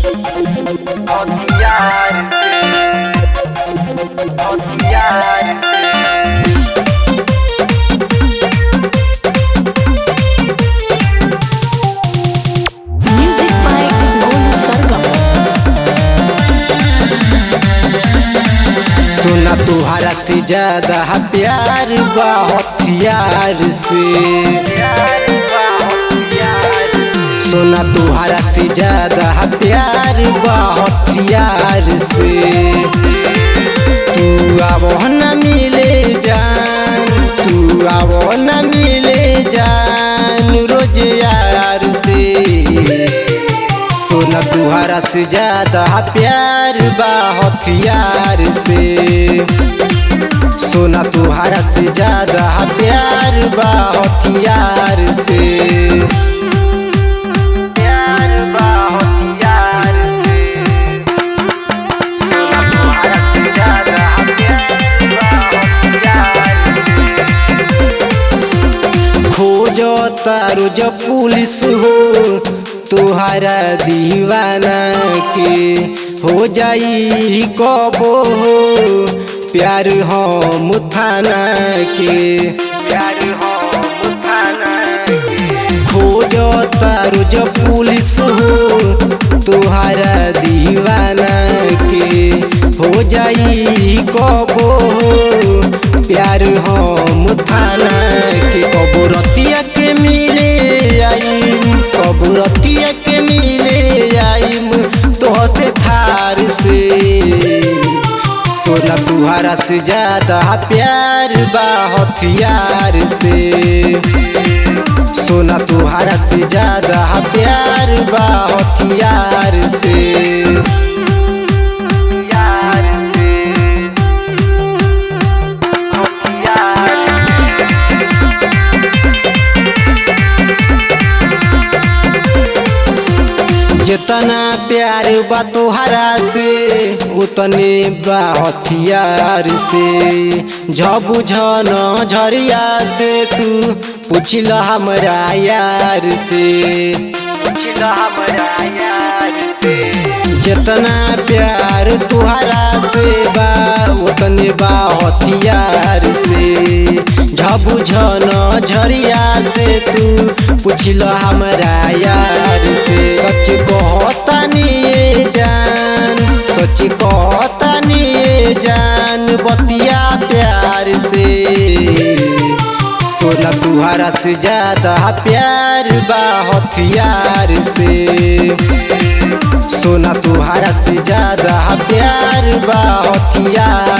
हथियार से हथियार Music by Golu Sargam. सोना तुहारा से ज्यादा प्यार बा हथियार से। सोना तुहारा से ज्यादा प्यार बा हथियार से। तू आवो न मिले जान, तू आवो न मिले जान रोज यार से। सोना तुहारा से ज्यादा प्यार बा हथियार से। सोना तुहारा से ज्यादा प्यार बा हथियार से। प्यार बा हथियार से सोना तुहारा से ज्यादा प्यार बा हथियार से। खोजो तारो जो पुलिस हो तुहारा दीवाना के हो जाई कबो हो प्यार हम थाना के। प्यार हम थाना के खोजो तारो जो पुलिस हो तुहारा दीवाना के हो जाई कबो हो प्यार हम थाना के। कबो रतिया के मिले आईम, कबो रतिया के मिले आईम तो से थार से। सोना तुहारा से ज्यादा प्यार बा हथियार से। सोना तुहारा से ज्यादा प्यार बा हथियार से। हथियार से हथियार जितना प्यार बा तोहरा से उतने बा हथियार से। झबू झन झरिया से तू पूछल हमरा यार से। पूछला हमरा यार से जितना प्यार तुहरा से बा उतने बा हथियार से। झबू झन झरिया से तू पूछल हमरा यार से। सच कहतानी ये जान, सच कहतानी ये जान बतिया प्यार से। सोना तुहारा से ज्यादा प्यार बा हथियार से। सोना तुहारा से ज्यादा प्यार बा हथियार